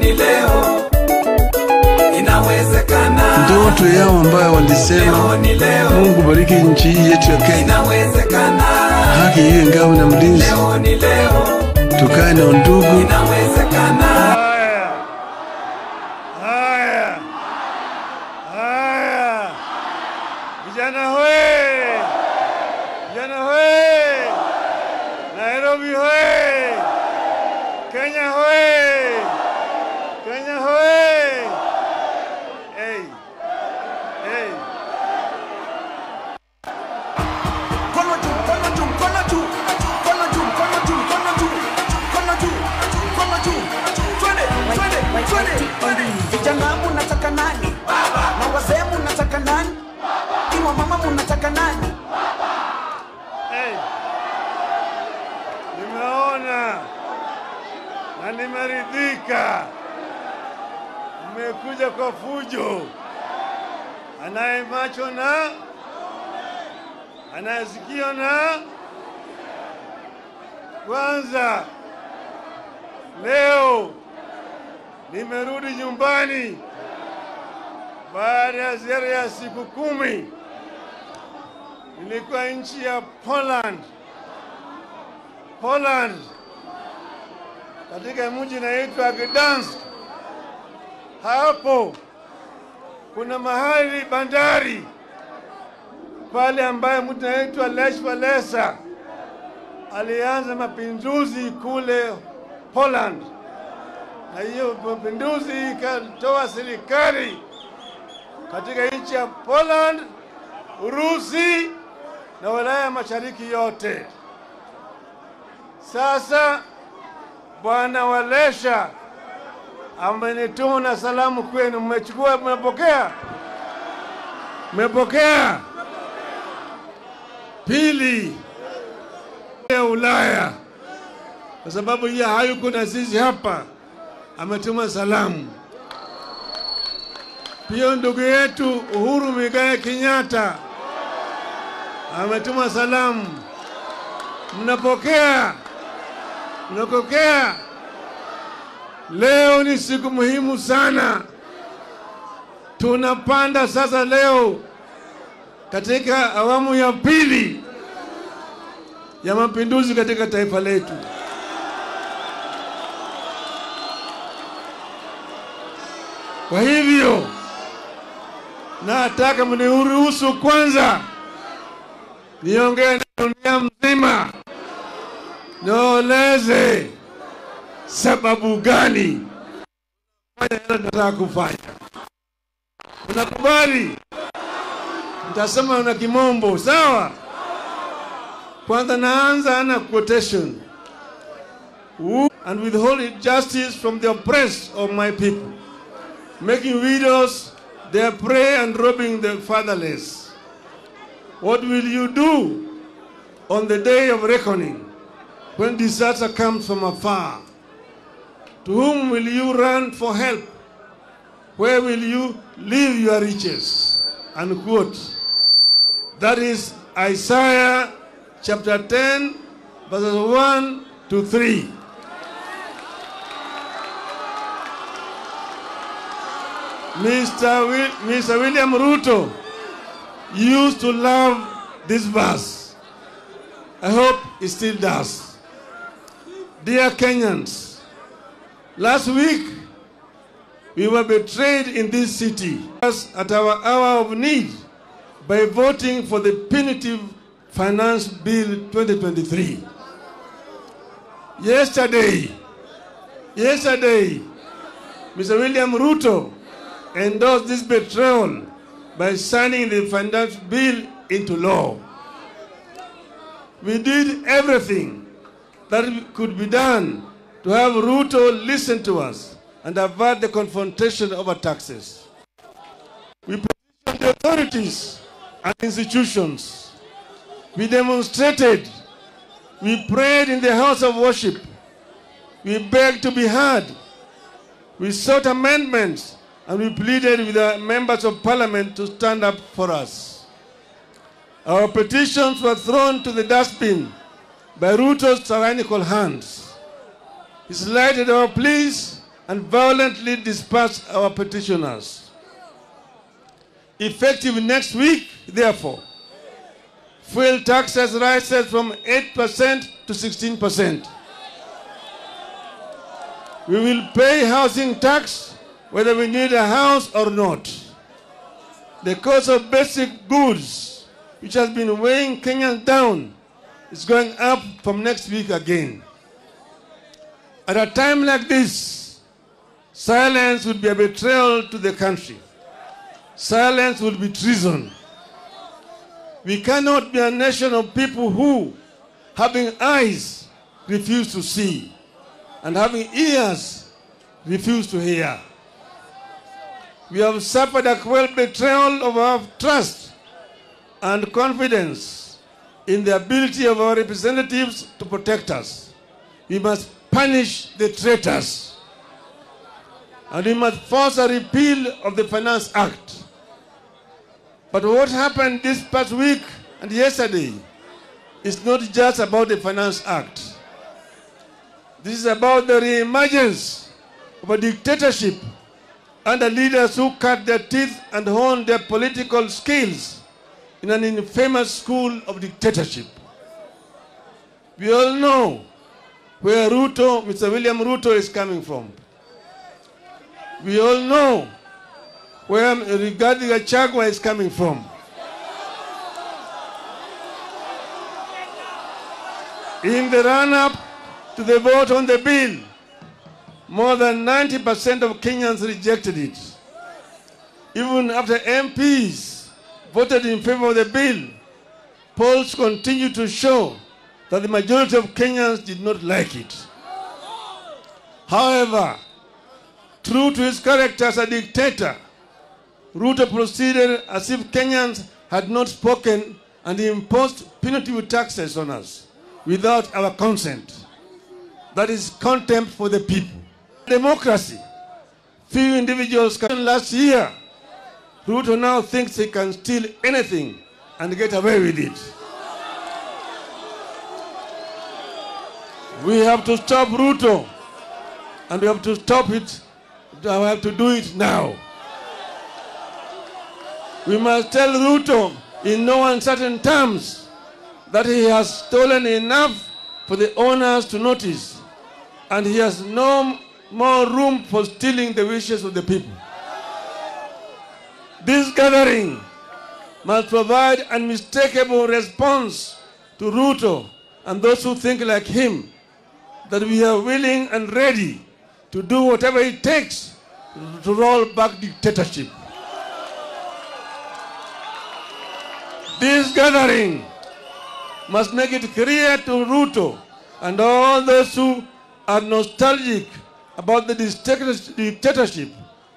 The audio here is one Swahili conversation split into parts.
ni leo, inawezekana. Ndoto yao ambayo walisema Mungu bariki nchi hii yetu ya Kenya, inawezekana. haki iwe ngao na mlinzi, Leo ni leo, tukae na undugu. inawezekana. Haya, vijana hoe, vijana hoe, Nairobi hoe, Kenya hoe, Kenya hoe. Hey, hey. Kono juu, kono juu, kono juu, kono juu, kono juu, kono juu, kono juu, kono juu. Twende. Vijana mnataka nani? Baba. Na wazee mnataka nani? Baba. Iwa mama mnataka nani? Hey. Nimeona na nimeridhika. Mmekuja kwa fujo. Anaye macho na anayesikia na kwanza leo nimerudi nyumbani baada ya ziara ya siku 10. Nilikuwa nchi ya Poland katika mji unaitwa Gdansk. Hapo kuna mahali bandari pale ambaye mtu anaitwa Raila'S alianza mapinduzi kule Poland, na hiyo mapinduzi ikatoa serikali katika nchi ya Poland, Urusi na Ulaya Mashariki yote. Sasa Bwana Walesha amenituma na salamu kwenu. Mmechukua, mmepokea? Mmepokea? Pili, ya Ulaya, kwa sababu yeye hayuko na sisi hapa, ametuma salamu. Pia ndugu yetu Uhuru Muigai Kenyatta ametuma salamu. Mnapokea? Mnapokea? Leo ni siku muhimu sana. Tunapanda sasa leo katika awamu ya pili ya mapinduzi katika taifa letu. Kwa hivyo nataka mniruhusu kwanza niongee na dunia mzima, nieleze sababu gani fanya yale nataka kufanya. Unakubali? Nitasema na kimombo, sawa? Kwanza naanza na quotation. And withhold justice from the oppressed of my people, making widows their prey and robbing the fatherless. What will you do on the day of reckoning, when disaster comes from afar? To whom will you run for help? Where will you leave your riches? Unquote. That is Isaiah chapter 10, verses 1 to 3. Mr. William Ruto used to love this verse. I hope he still does. Dear Kenyans, last week we were betrayed in this city at our hour of need by voting for the punitive Finance Bill 2023. Yesterday, Mr. William Ruto endorsed this betrayal by signing the Finance Bill into law. We did everything that could be done to have Ruto listen to us and avert the confrontation over taxes. We petitioned the authorities and institutions. We demonstrated. We prayed in the house of worship. We begged to be heard. We sought amendments, and we pleaded with the members of parliament to stand up for us. Our petitions were thrown to the dustbin by Ruto's tyrannical hands. He slighted our pleas and violently disperse our petitioners. Effective next week, therefore, fuel taxes rises from 8% to 16%. We will pay housing tax whether we need a house or not. The cost of basic goods, which has been weighing Kenyans down, is going up from next week again. At a time like this, silence would be a betrayal to the country. Silence would be treason. We cannot be a nation of people who, having eyes, refuse to see, and having ears, refuse to hear. We have suffered a cruel betrayal of our trust and confidence in the ability of our representatives to protect us. We must punish the traitors, and we must force a repeal of the Finance Act. But what happened this past week and yesterday is not just about the Finance Act. This is about the re-emergence of a dictatorship under leaders who cut their teeth and honed their political skills in an infamous school of dictatorship. We all know where Mr. William Ruto is coming from. We all know where Rigathi Gachagua is coming from. In the run-up to the vote on the bill, more than 90% of Kenyans rejected it. Even after MPs voted in favor of the bill, polls continue to show that the majority of Kenyans did not like it. However, true to his character as a dictator, Ruto proceeded as if Kenyans had not spoken and imposed punitive taxes on us without our consent. That is contempt for the people. Democracy. Few individuals can. Last year, Ruto now thinks he can steal anything and get away with it. We have to stop Ruto, and we have to stop it. We have to do it now. We must tell Ruto in no uncertain terms that he has stolen enough for the owners to notice, and he has no more room for stealing the wishes of the people. This gathering must provide an unmistakable response to Ruto and those who think like him, that we are willing and ready to do whatever it takes to roll back dictatorship. This gathering must make it clear to Ruto and all those who are nostalgic about the dictatorship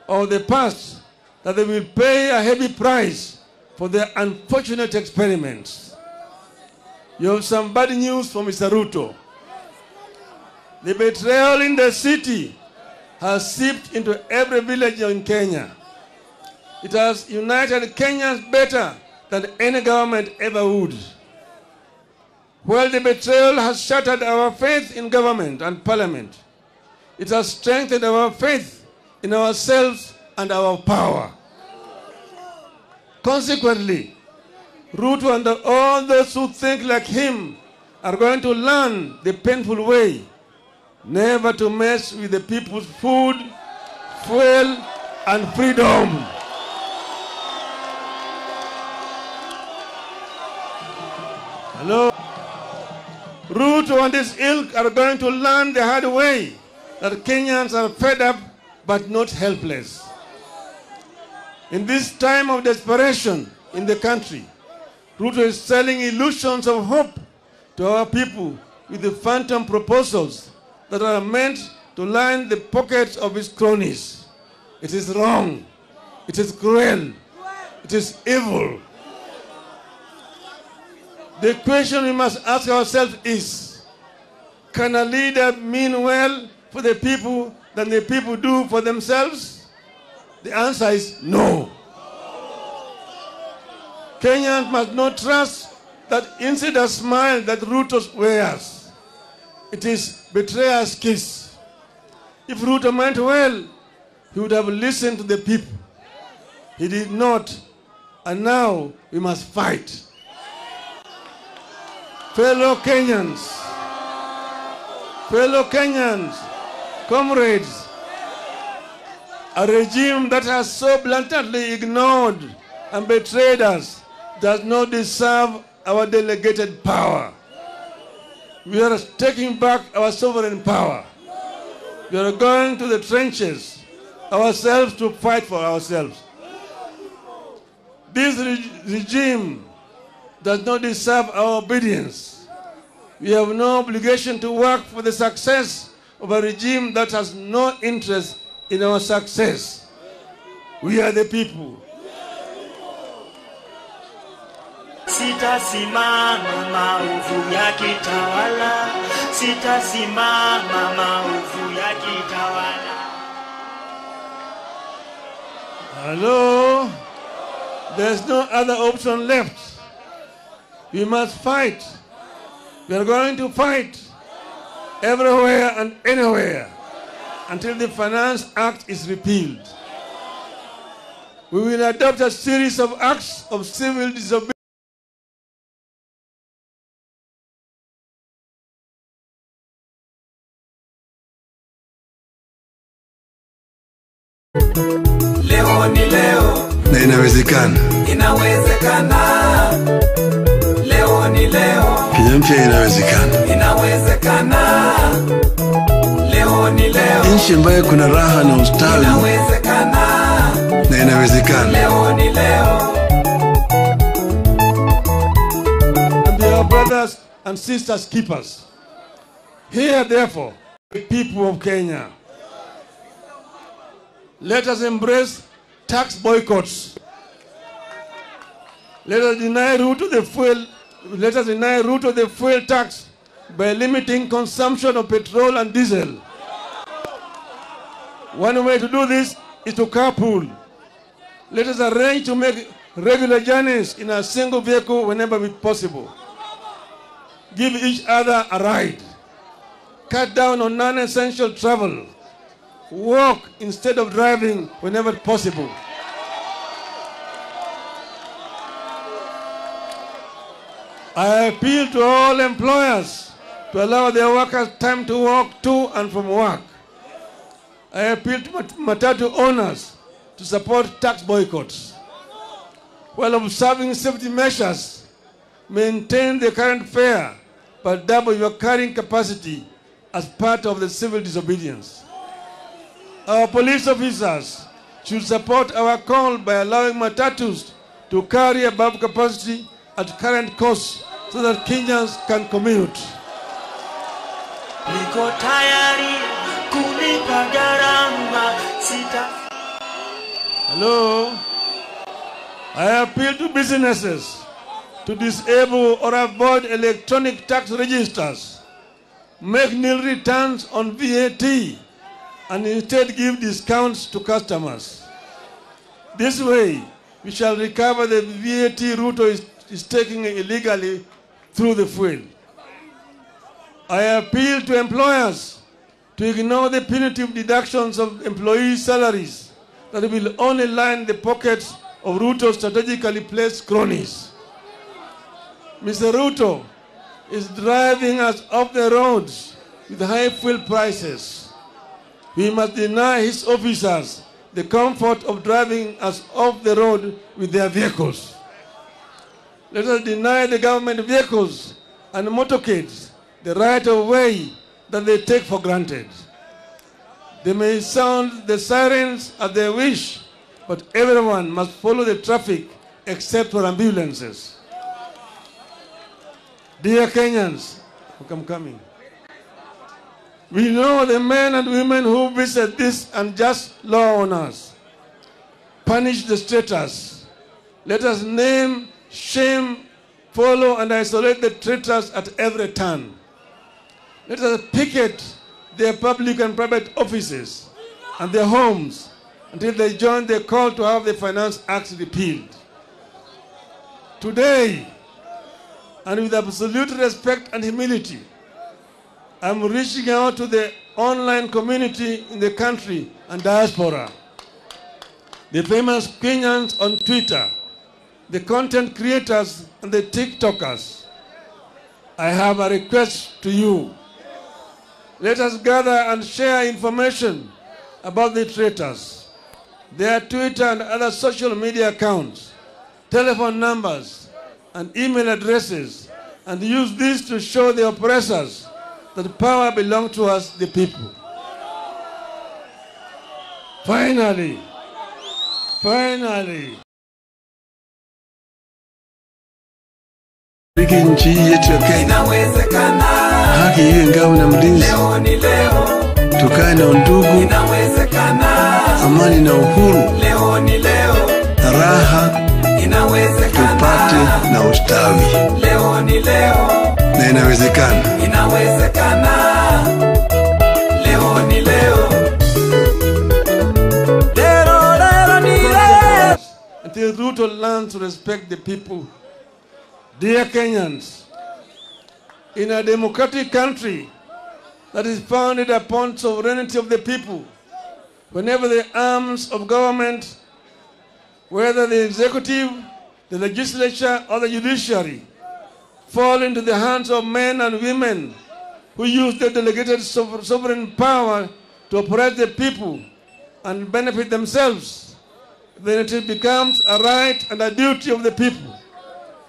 of the past that they will pay a heavy price for their unfortunate experiments. You have some bad news for Mr. Ruto. The betrayal in the city has seeped into every village in Kenya. It has united Kenyans better than any government ever would. While the betrayal has shattered our faith in government and parliament, it has strengthened our faith in ourselves and our power. Consequently, Ruto and all those who think like him are going to learn the painful way never to mess with the people's food, fuel, and freedom. Hello? Ruto and his ilk are going to learn the hard way that Kenyans are fed up but not helpless. In this time of desperation in the country, Ruto is selling illusions of hope to our people with the phantom proposals that are meant to line the pockets of his cronies. It is wrong. It is cruel. It is evil. The question we must ask ourselves is, can a leader mean well for the people than the people do for themselves? The answer is no. Kenyans must not trust that insider smile that Ruto wears. It is betrayer's kiss. If Ruto meant well, he would have listened to the people. He did not, and now we must fight. Fellow Kenyans, comrades, a regime that has so blatantly ignored and betrayed us does not deserve our delegated power. We are taking back our sovereign power. We are going to the trenches ourselves to fight for ourselves. This regime does not deserve our obedience. We have no obligation to work for the success of a regime that has no interest in our success. We are the people. Sitasimama maovu ya kitawala, sitasimama maovu ya kitawala. Hello? There's no other option left. We must fight. We are going to fight everywhere and anywhere until the Finance Act is repealed. We will adopt a series of acts of civil disobedience. Leo ni leo, na inawezekana. inawezekana. Leo ni leo, Kenya mpya inawezekana. inawezekana. Leo ni leo, Nchi ambayo kuna raha na ustawi, inawezekana. na inawezekana. Leo ni leo. And they are brothers and sisters keepers. Here, therefore, the people of Kenya, let us embrace tax boycotts. Let us deny Ruto the fuel. Let us deny Ruto the fuel tax by limiting consumption of petrol and diesel. One way to do this is to carpool. Let us arrange to make regular journeys in a single vehicle whenever possible. Give each other a ride. Cut down on non-essential travel. Walk instead of driving whenever possible. I appeal to all employers to allow their workers time to walk to and from work. I appeal to matatu owners to support tax boycotts. While observing safety measures, maintain the current fare, but double your carrying capacity as part of the civil disobedience. Our police officers should support our call by allowing matatus to carry above capacity at current costs so that Kenyans can commute. Niko tayari kulipa gharama, Hello? I appeal to businesses to disable or avoid electronic tax registers, make nil returns on VAT, and instead give discounts to customers. This way, we shall recover the VAT Ruto is taking illegally through the fuel. I appeal to employers to ignore the punitive deductions of employees' salaries that will only line the pockets of Ruto's strategically placed cronies. Mr. Ruto is driving us off the roads with high fuel prices. We must deny his officers the comfort of driving us off the road with their vehicles. Let us deny the government vehicles and motorcades the right of way that they take for granted. They may sound the sirens as they wish, but everyone must follow the traffic except for ambulances. Dear Kenyans, I'm coming. We know the men and women who visit this unjust law on us. Punish the traitors. Let us name, shame, follow, and isolate the traitors at every turn. Let us picket their public and private offices and their homes until they join the call to have the Finance Act repealed. Today, and with absolute respect and humility, I'm reaching out to the online community in the country and diaspora, the famous Kenyans on Twitter, the content creators and the TikTokers, I have a request to you. Let us gather and share information about the traitors, their Twitter and other social media accounts, telephone numbers, and email addresses, and use this to show the oppressors that power belongs to us, the people. Finally, nchi yetu ya Kenya, inawezekana, haki iwe ngao na mlinzi, leo ni leo, tukae na undugu, inawezekana, amani na uhuru, leo ni leo, raha inawezekana, tupate na ustawi, leo ni leo, na inawezekana. inawezekana, leo ni leo, leo ni leo. until Ruto learns to respect the people. Dear Kenyans, in a democratic country that is founded upon sovereignty of the people, whenever the arms of government, whether the executive, the legislature, or the judiciary, fall into the hands of men and women who use their delegated sovereign power to oppress the people and benefit themselves, then it becomes a right and a duty of the people,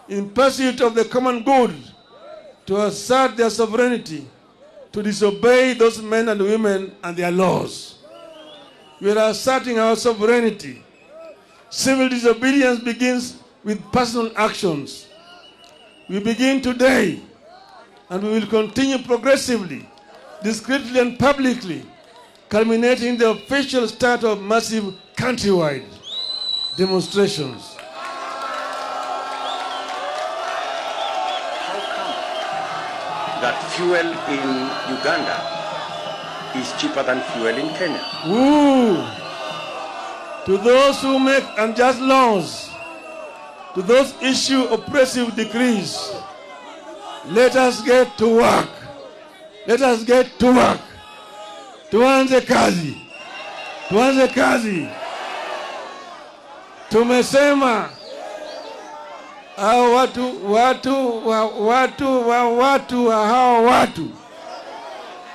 in pursuit of the common good, to assert their sovereignty, to disobey those men and women and their laws. We are asserting our sovereignty. Civil disobedience begins with personal actions. We begin today, and we will continue progressively, discreetly and publicly, culminating in the official start of massive countrywide demonstrations. That fuel in Uganda is cheaper than fuel in Kenya. Ooh. To those who make unjust laws, to those issue oppressive decrees, let us get to work. Let us get to work. Tuanze kazi. Tuanze kazi. Tumesema hao watu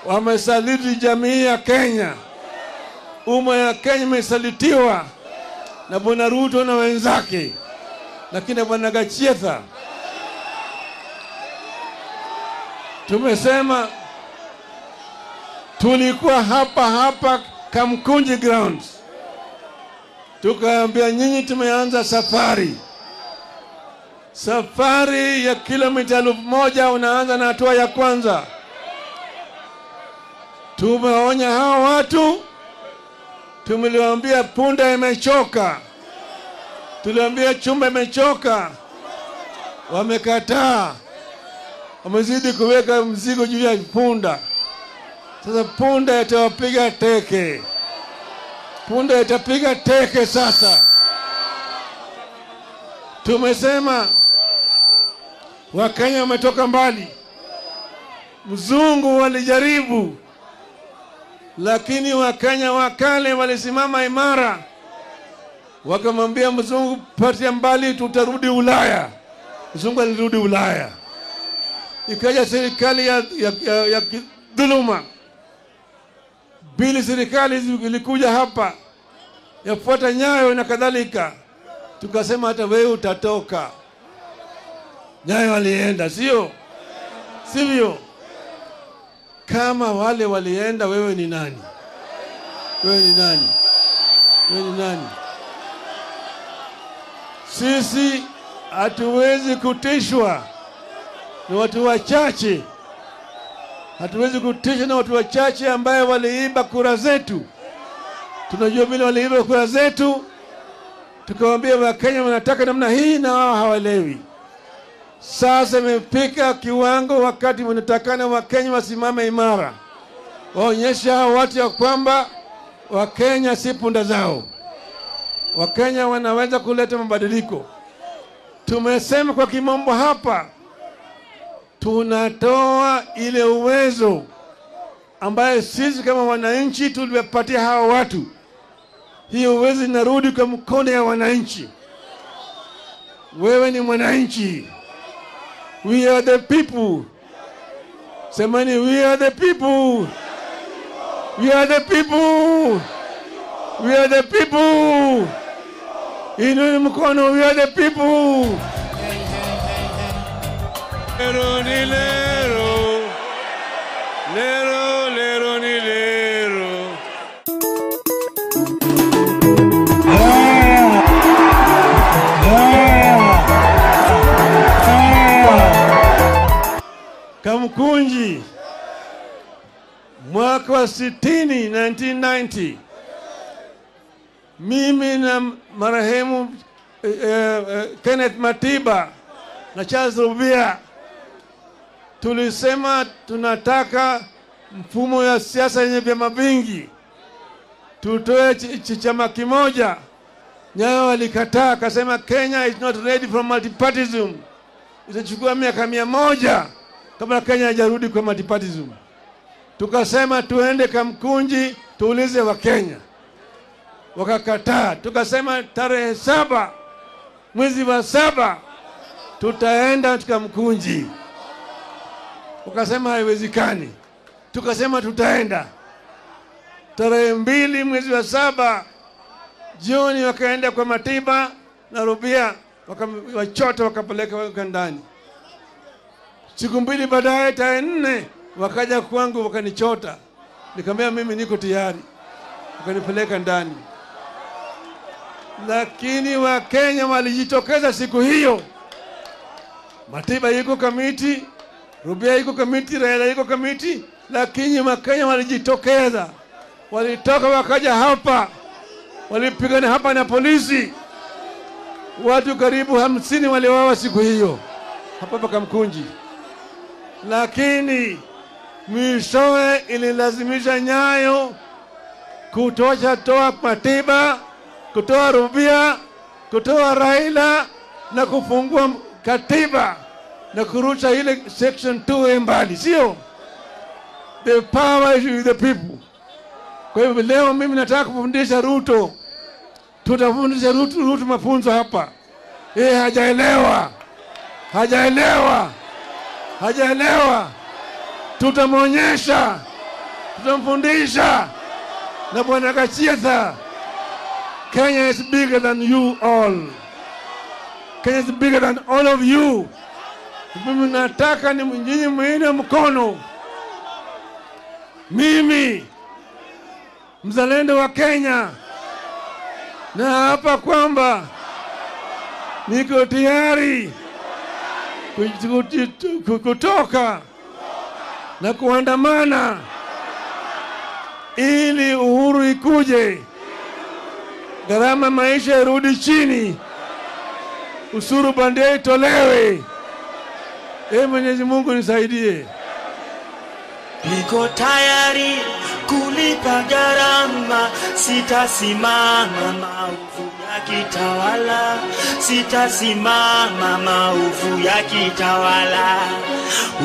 wamesaliti jamii ya Kenya. Umma ya Kenya imesalitiwa na Bwana Ruto na wenzake, lakini Bwana Gachetha. Tumesema tulikuwa hapa Kamukunji grounds, tukaambia nyinyi tumeanza safari ya kilomita 1000. Unaanza na hatua ya kwanza. Tumeonya hao watu, tumeliwaambia punda imechoka, tuliwaambia chumba imechoka, wamekataa, wamezidi kuweka mzigo juu ya punda. Sasa punda itawapiga teke, punda itapiga teke. Sasa tumesema Wakenya wametoka mbali. Mzungu walijaribu, lakini Wakenya wakale walisimama imara, wakamwambia mzungu, patia mbali, tutarudi Ulaya. Mzungu alirudi Ulaya. Ikaja serikali ya dhuluma. Bili serikali ilikuja hapa yafuata Nyayo na kadhalika. Tukasema hata wewe utatoka. Nyayo alienda, sivyo? Kama wale walienda, wewe ni nani? Wewe ni nani? Sisi hatuwezi kutishwa na watu wachache. Hatuwezi kutishwa na watu wachache ambaye waliiba kura zetu. Tunajua vile waliiba kura zetu. Tukawaambia Wakenya wanataka namna hii na wao hawaelewi. Sasa imefika kiwango wakati wanatakana Wakenya wasimame imara. Waonyesha hao watu ya kwamba Wakenya si punda zao. Wakenya wanaweza kuleta mabadiliko. Tumesema kwa kimombo hapa, tunatoa ile uwezo ambaye sisi kama wananchi tuliwapatia hawa watu. Hiyo uwezi narudi kwa mkono ya wananchi. Wewe ni mwananchi. We are the people. Semani, we are the people. We are the people. We are the people. Inua mkono, we are the people. Lero ni lero. Lero, lero ni lero. Kamukunji, mwaka wa 60, 1990, mimi na marehemu Kenneth Matiba na Charles Rubia tulisema tunataka mfumo ya siasa yenye vyama vingi, tutoe chama kimoja. Nyayo walikataa, akasema Kenya is not ready for multipartyism. Itachukua miaka 100 kabla Kenya haijarudi kwa multipartyism. Tukasema tuende Kamukunji tuulize wa Kenya. Wakakataa. Tukasema tarehe 7 mwezi wa 7 tutaenda Kamukunji. Wakasema haiwezekani. Tukasema tutaenda. Tarehe 2 mwezi wa 7 jioni wakaenda kwa Matiba na Rubia, wakachota wakapeleka ndani. Siku 2 baadaye tarehe 4 wakaja kwangu wakanichota. Nikamwambia mimi niko tayari. Wakanipeleka ndani. Lakini wa Kenya walijitokeza siku hiyo. Matiba yuko kamiti, Rubia yuko kamiti, Raila yuko kamiti, lakini wa Kenya walijitokeza. Walitoka wakaja hapa. Walipigana hapa na polisi. Watu karibu 50 waliuawa siku hiyo hapa Kamukunji. Lakini mwishowe ililazimisha Nyayo toa Matiba, kutoa Rubia, kutoa Raila na kufungua katiba na kurusha ile section 2 mbali, sio? The power is with the people. Kwa hivyo leo mimi nataka kufundisha Ruto. Tutafundisha Ruto mafunzo hapa. Hajaelewa. Tutamwonyesha. Tutamfundisha. Na Bwana Kachietha, Kenya is bigger than you all. Kenya is bigger than all of you. Mimi nataka ni nyinyi muinue mkono. Mimi mzalendo wa Kenya, na hapa kwamba niko tayari kutoka na kuandamana ili uhuru ikuje, gharama maisha irudi chini, usuru bandia itolewe. Mwenyezi Mungu nisaidie. Niko tayari kulipa gharama, sitasimama maovu ya kitawala, sitasimama maovu ya kitawala.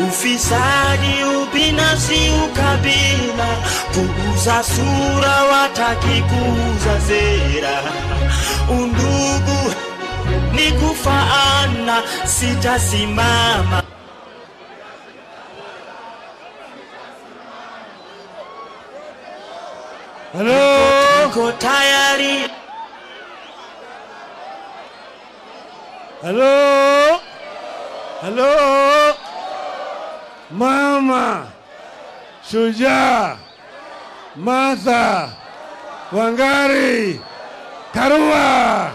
Ufisadi, ubinafsi, ukabila, kuuza sura, wataki kuuza sera. Undugu ni kufaana, sitasimama. Hello? Niko tayari. Hello? Mama, Shujaa, Martha, Wangari, Karua.